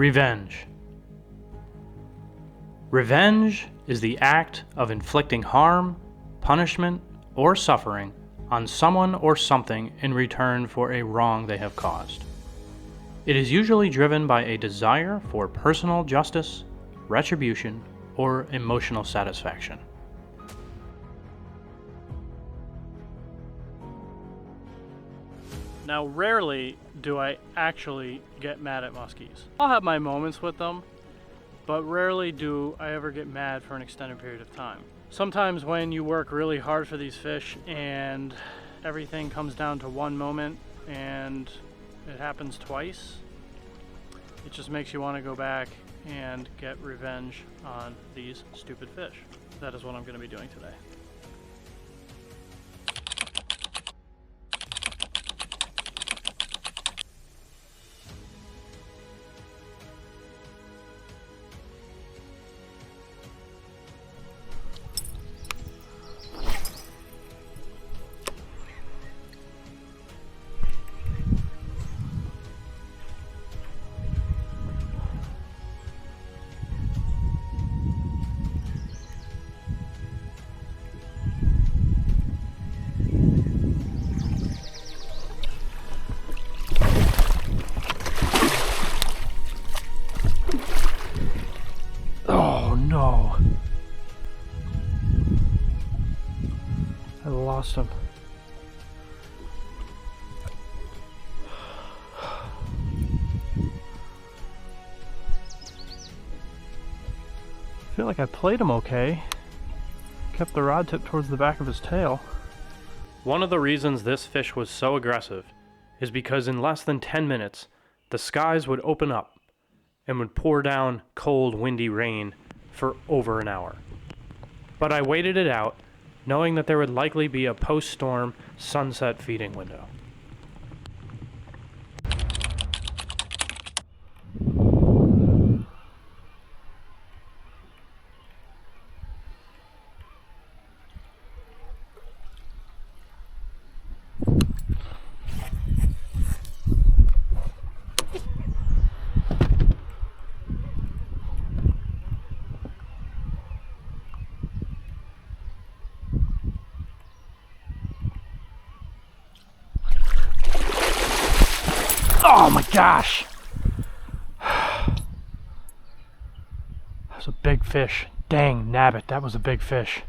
Revenge. Revenge is the act of inflicting harm, punishment, or suffering on someone or something in return for a wrong they have caused. It is usually driven by a desire for personal justice, retribution, or emotional satisfaction. Now, rarely do I actually get mad at muskies. I'll have my moments with them, but rarely do I ever get mad for an extended period of time. Sometimes when you work really hard for these fish and everything comes down to one moment and it happens twice, it just makes you want to go back and get revenge on these stupid fish. That is what I'm going to be doing today. Oh no. I lost him. I feel like I played him okay. Kept the rod tip towards the back of his tail. One of the reasons this fish was so aggressive is because in less than 10 minutes, the skies would open up and would pour down cold, windy rain for over an hour. But I waited it out, knowing that there would likely be a post-storm sunset feeding window. Oh my gosh! That was a big fish. Dang, nabbit, that was a big fish.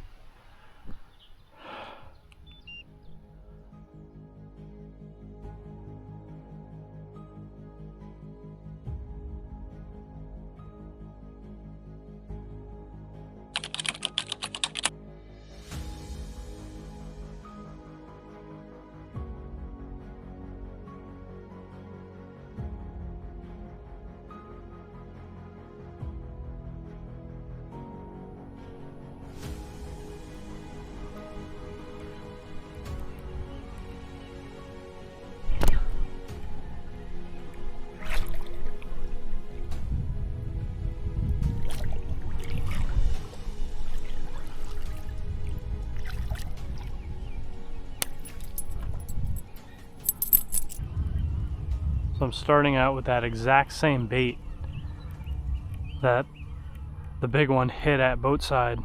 So I'm starting out with that exact same bait that the big one hit at Boatside,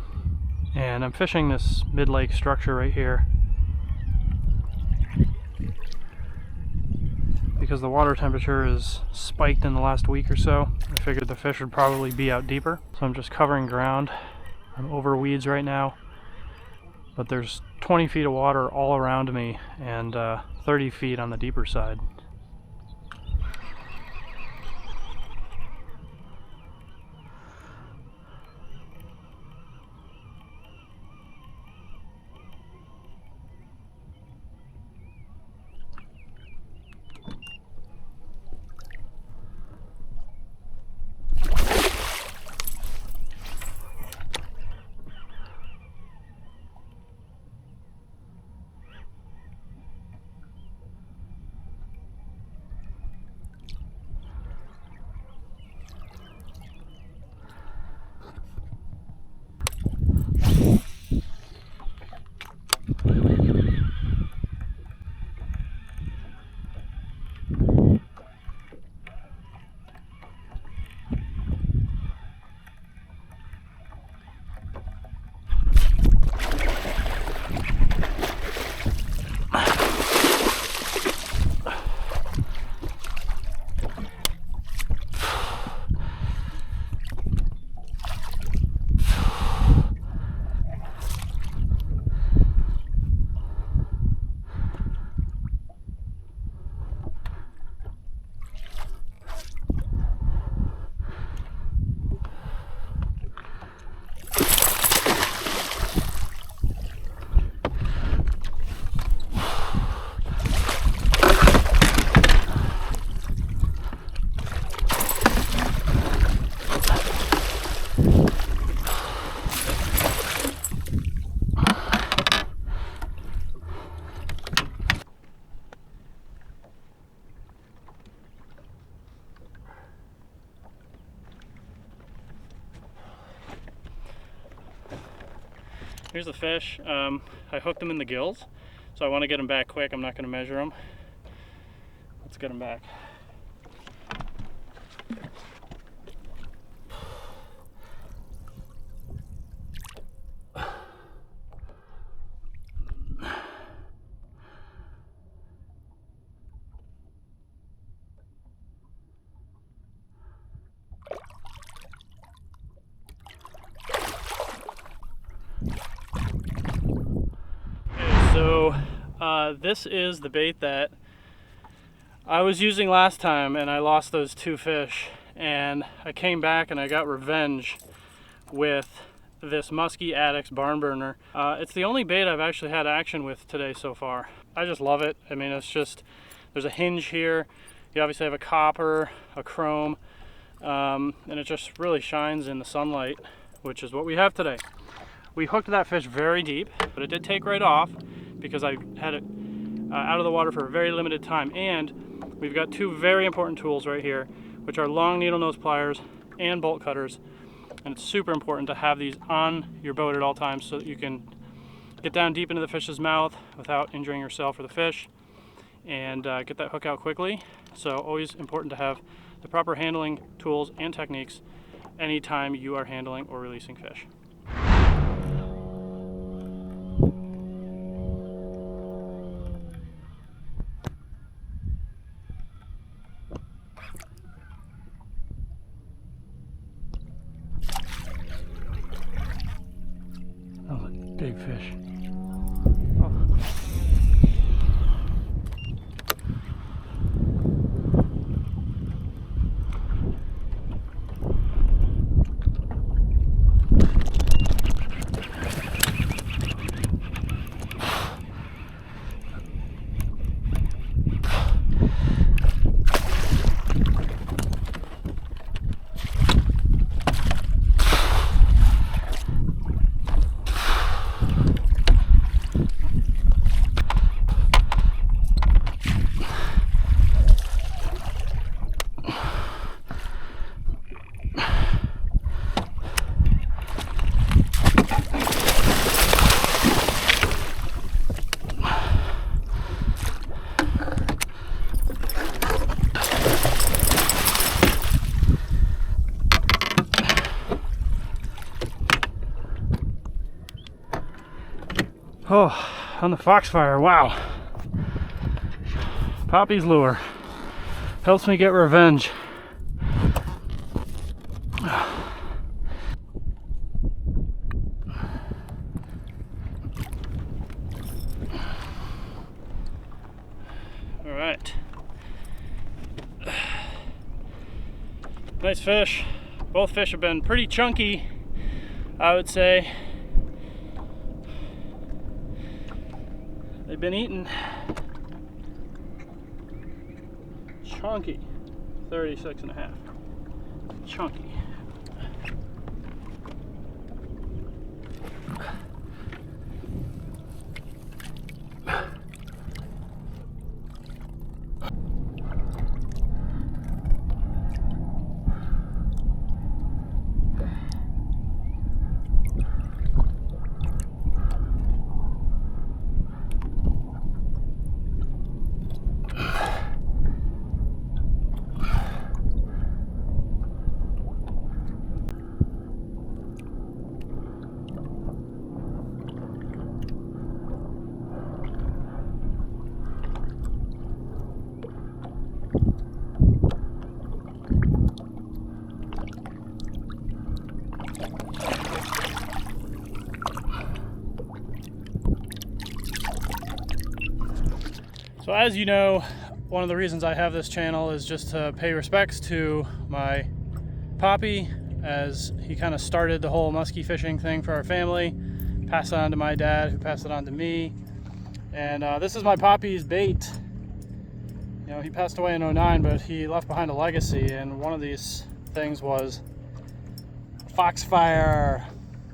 and I'm fishing this mid-lake structure right here because the water temperature is spiked in the last week or so. I figured the fish would probably be out deeper, so I'm just covering ground. I'm over weeds right now, but there's 20 feet of water all around me and 30 feet on the deeper side. Here's the fish. I hooked them in the gills, so I want to get them back quick. I'm not going to measure them. Let's get them back. So this is the bait that I was using last time, and I lost those 2 fish, and I came back and I got revenge with this Musky Addicts barn burner. It's the only bait I've actually had action with today so far. I just love it. I mean, it's just, there's a hinge here. You obviously have a copper, a chrome, and it just really shines in the sunlight, which is what we have today. We hooked that fish very deep, but it did take right off because I had it out of the water for a very limited time. And we've got 2 very important tools right here, which are long needle nose pliers and bolt cutters. And it's super important to have these on your boat at all times so that you can get down deep into the fish's mouth without injuring yourself or the fish, and get that hook out quickly. So always important to have the proper handling tools and techniques anytime you are handling or releasing fish. That was a big fish. Oh, on the Foxfire, wow. Poppy's lure helps me get revenge. All right. Nice fish. Both fish have been pretty chunky, I would say. They've been eating chunky, 36 and a half, chunky. So as you know, one of the reasons I have this channel is just to pay respects to my Poppy, as he kind of started the whole musky fishing thing for our family, passed it on to my dad, who passed it on to me. And this is my Poppy's bait. You know, he passed away in '09, but he left behind a legacy, and one of these things was Foxfire.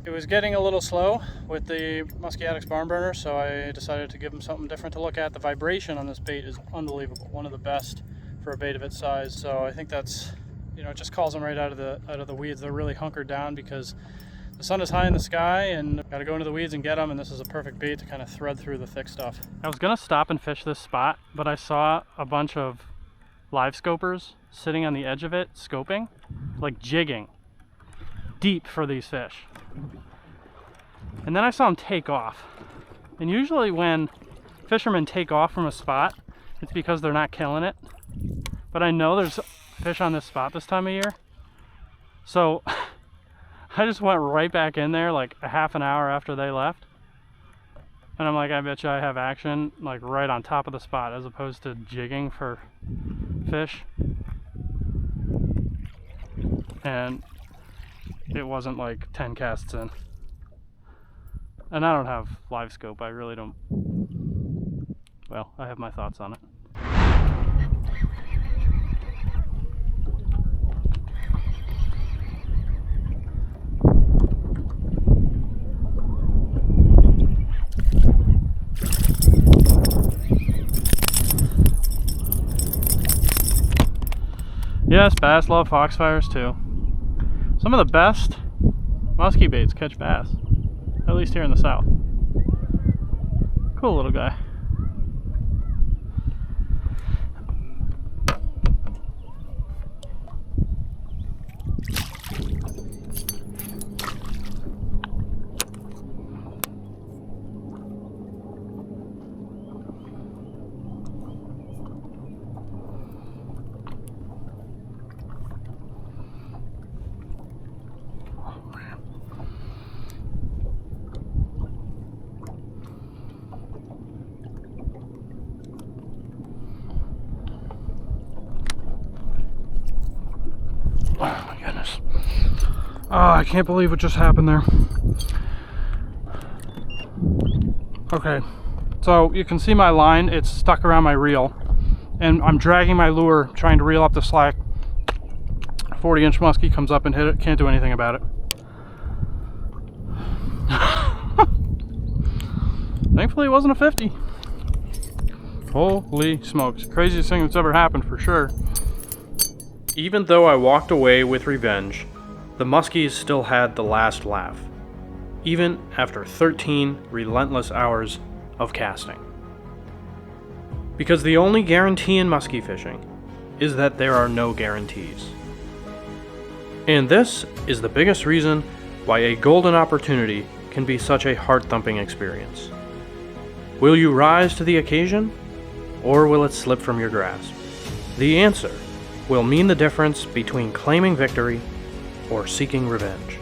It was getting a little slow with the Musky Addicts barn burner, so I decided to give him something different to look at. The vibration on this bait is unbelievable, one of the best for a bait of its size. So I think that's, you know, it just calls them right out of the weeds. They're really hunkered down because The sun is high in the sky and gotta go into the weeds and get them, and this is a perfect bait to kind of thread through the thick stuff. I was gonna stop and fish this spot, but I saw a bunch of live scopers sitting on the edge of it, scoping, like jigging deep for these fish. And then I saw them take off. And usually when fishermen take off from a spot, it's because they're not killing it. But I know there's fish on this spot this time of year. So I just went right back in there like a half an hour after they left. And I'm like, I bet you I have action like right on top of the spot as opposed to jigging for fish. And it wasn't like 10 casts in. And I don't have live scope, I really don't. Well, I have my thoughts on it. Yes, bass love foxfires too. Some of the best musky baits catch bass, at least here in the south. Cool little guy. Oh my goodness. Oh, I can't believe what just happened there. Okay, so you can see my line, it's stuck around my reel, and I'm dragging my lure trying to reel up the slack. 40-inch muskie comes up and hit it, can't do anything about it. Thankfully it wasn't a 50. Holy smokes, craziest thing that's ever happened for sure. Even though I walked away with revenge, the Muskies still had the last laugh, even after 13 relentless hours of casting. Because the only guarantee in muskie fishing is that there are no guarantees. And this is the biggest reason why a golden opportunity can be such a heart-thumping experience. Will you rise to the occasion, or will it slip from your grasp? The answer will mean the difference between claiming victory or seeking revenge.